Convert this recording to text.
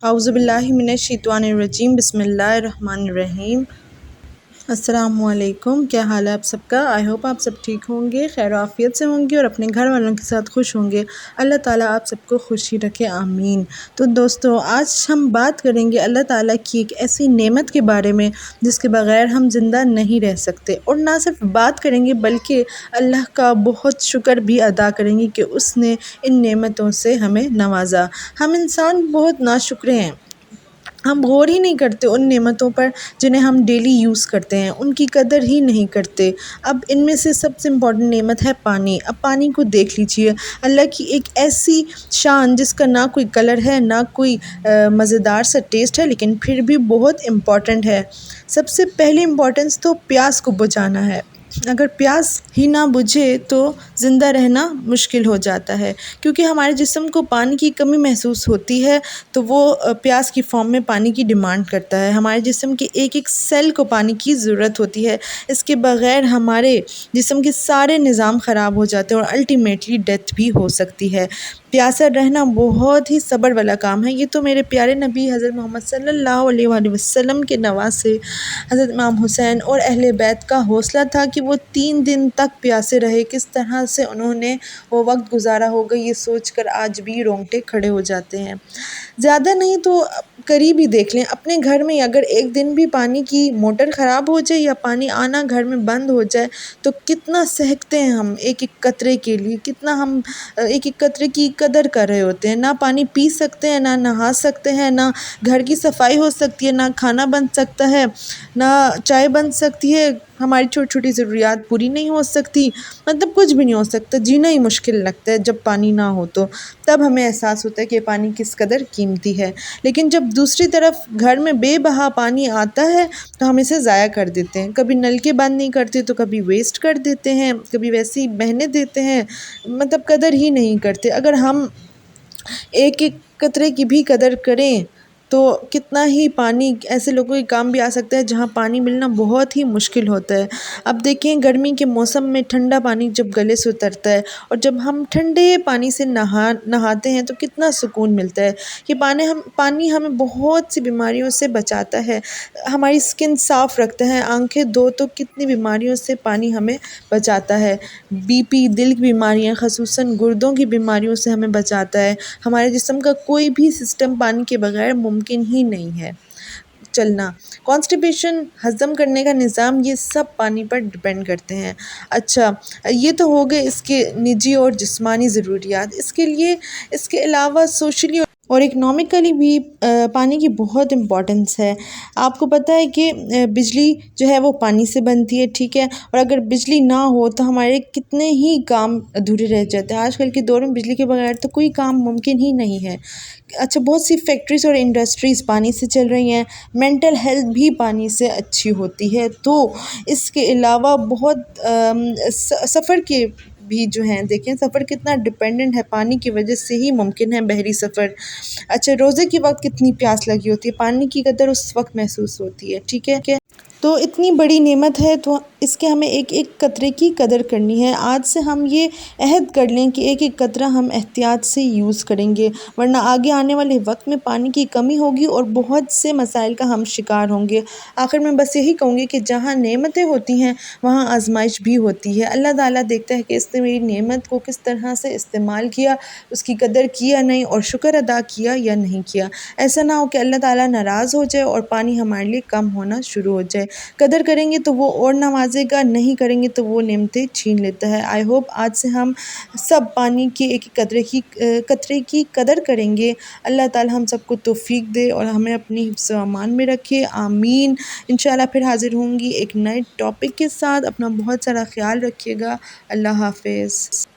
اعوذ باللہ من الشیطان الرجیم، بسم اللہ الرحمن الرحیم۔ السلام علیکم، کیا حال ہے آپ سب کا؟ آئی ہوپ آپ سب ٹھیک ہوں گے، خیر و عافیت سے ہوں گے اور اپنے گھر والوں کے ساتھ خوش ہوں گے۔ اللہ تعالیٰ آپ سب کو خوشی رکھے، آمین۔ تو دوستو، آج ہم بات کریں گے اللہ تعالیٰ کی ایک ایسی نعمت کے بارے میں جس کے بغیر ہم زندہ نہیں رہ سکتے، اور نہ صرف بات کریں گے بلکہ اللہ کا بہت شکر بھی ادا کریں گے کہ اس نے ان نعمتوں سے ہمیں نوازا۔ ہم انسان بہت ناشکر ہیں، ہم غور ہی نہیں کرتے ان نعمتوں پر جنہیں ہم ڈیلی یوز کرتے ہیں، ان کی قدر ہی نہیں کرتے۔ اب ان میں سے سب سے امپورٹنٹ نعمت ہے پانی۔ اب پانی کو دیکھ لیجئے، اللہ کی ایک ایسی شان جس کا نہ کوئی کلر ہے، نہ کوئی مزیدار سا ٹیسٹ ہے، لیکن پھر بھی بہت امپورٹنٹ ہے۔ سب سے پہلی امپورٹنس تو پیاس کو بجھانا ہے۔ اگر پیاس ہی نہ بجھے تو زندہ رہنا مشکل ہو جاتا ہے، کیونکہ ہمارے جسم کو پانی کی کمی محسوس ہوتی ہے تو وہ پیاس کی فارم میں پانی کی ڈیمانڈ کرتا ہے۔ ہمارے جسم کے ایک ایک سیل کو پانی کی ضرورت ہوتی ہے، اس کے بغیر ہمارے جسم کے سارے نظام خراب ہو جاتے ہیں اور الٹیمیٹلی ڈیتھ بھی ہو سکتی ہے۔ پیاسا رہنا بہت ہی صبر والا کام ہے۔ یہ تو میرے پیارے نبی حضرت محمد صلی اللہ علیہ وآلہ وسلم کے نواسے حضرت امام حسین اور اہل بیت کا حوصلہ تھا کہ وہ 3 دن تک پیاسے رہے۔ کس طرح سے انہوں نے وہ وقت گزارا ہوگا، یہ سوچ کر آج بھی رونگٹے کھڑے ہو جاتے ہیں۔ زیادہ نہیں تو قریب ہی دیکھ لیں، اپنے گھر میں اگر ایک دن بھی پانی کی موٹر خراب ہو جائے یا پانی آنا گھر میں بند ہو جائے تو کتنا سہکتے ہیں ہم ایک ایک قطرے کے لیے، کتنا ہم ایک ایک قطرے کی قدر کر رہے ہوتے ہیں۔ نہ پانی پی سکتے ہیں، نہ نہا سکتے ہیں، نہ گھر کی صفائی ہو سکتی ہے، نہ کھانا بن سکتا ہے، نہ چائے بن سکتی ہے، ہماری چھوٹی چھوٹی ضروریات پوری نہیں ہو سکتی، مطلب کچھ بھی نہیں ہو سکتا، جینا ہی مشکل لگتا ہے جب پانی نہ ہو تو۔ تب ہمیں احساس ہوتا ہے کہ پانی کس قدر قیمتی ہے۔ لیکن جب دوسری طرف گھر میں بے بہا پانی آتا ہے تو ہم اسے ضائع کر دیتے ہیں، کبھی نل کے بند نہیں کرتے تو کبھی ویسٹ کر دیتے ہیں، کبھی ویسے ہی بہنے دیتے ہیں، مطلب قدر ہی نہیں کرتے۔ اگر ہم ایک ایک قطرے کی بھی قدر کریں تو کتنا ہی پانی ایسے لوگوں کے کام بھی آ سکتا ہے جہاں پانی ملنا بہت ہی مشکل ہوتا ہے۔ اب دیکھیں، گرمی کے موسم میں ٹھنڈا پانی جب گلے سے اترتا ہے اور جب ہم ٹھنڈے پانی سے نہاتے ہیں تو کتنا سکون ملتا ہے۔ یہ پانی ہمیں بہت سی بیماریوں سے بچاتا ہے، ہماری اسکن صاف رکھتا ہے، آنکھیں دو تو کتنی بیماریوں سے پانی ہمیں بچاتا ہے۔ بی پی، دل کی بیماریاں، خصوصاً گردوں کی بیماریوں سے ہمیں بچاتا ہے۔ ہمارے جسم کا کوئی بھی سسٹم پانی کے بغیر ممکن ہی نہیں ہے چلنا۔ کانسٹیپیشن، ہضم کرنے کا نظام، یہ سب پانی پر ڈپینڈ کرتے ہیں۔ اچھا، یہ تو ہو گئے اس کے نجی اور جسمانی ضروریات۔ اس کے علاوہ سوشلی اور اکنامکلی بھی پانی کی بہت امپورٹنس ہے۔ آپ کو پتہ ہے کہ بجلی جو ہے وہ پانی سے بنتی ہے، ٹھیک ہے، اور اگر بجلی نہ ہو تو ہمارے کتنے ہی کام ادھورے رہ جاتے ہیں۔ آج کل کے دور میں بجلی کے بغیر تو کوئی کام ممکن ہی نہیں ہے۔ اچھا، بہت سی فیکٹریز اور انڈسٹریز پانی سے چل رہی ہیں، مینٹل ہیلتھ بھی پانی سے اچھی ہوتی ہے۔ تو اس کے علاوہ بہت سفر کے بھی جو ہیں، دیکھیں سفر کتنا ڈیپینڈنٹ ہے، پانی کی وجہ سے ہی ممکن ہے بحری سفر۔ اچھا، روزے کے وقت کتنی پیاس لگی ہوتی ہے، پانی کی قدر اس وقت محسوس ہوتی ہے، ٹھیک ہے۔ تو اتنی بڑی نعمت ہے تو اس کے ہمیں ایک ایک قطرے کی قدر کرنی ہے۔ آج سے ہم یہ عہد کر لیں کہ ایک ایک قطرہ ہم احتیاط سے یوز کریں گے، ورنہ آگے آنے والے وقت میں پانی کی کمی ہوگی اور بہت سے مسائل کا ہم شکار ہوں گے۔ آخر میں بس یہی کہوں گی کہ جہاں نعمتیں ہوتی ہیں وہاں آزمائش بھی ہوتی ہے۔ اللہ تعالیٰ دیکھتا ہے کہ اس نے میری نعمت کو کس طرح سے استعمال کیا، اس کی قدر کیا نہیں اور شکر ادا کیا یا نہیں کیا۔ ایسا نہ ہو کہ اللہ تعالیٰ ناراض ہو جائے اور پانی ہمارے لیے کم ہونا شروع ہو جائے۔ قدر کریں گے تو وہ اور نوازے گا، نہیں کریں گے تو وہ نعمتیں چھین لیتا ہے۔ آئی ہوپ آج سے ہم سب پانی کے ایک قطرے کی قدر کریں گے۔ اللہ تعالیٰ ہم سب کو توفیق دے اور ہمیں اپنی حفظ و امان میں رکھے، آمین۔ انشاءاللہ پھر حاضر ہوں گی ایک نئے ٹاپک کے ساتھ۔ اپنا بہت سارا خیال رکھیے گا۔ اللہ حافظ۔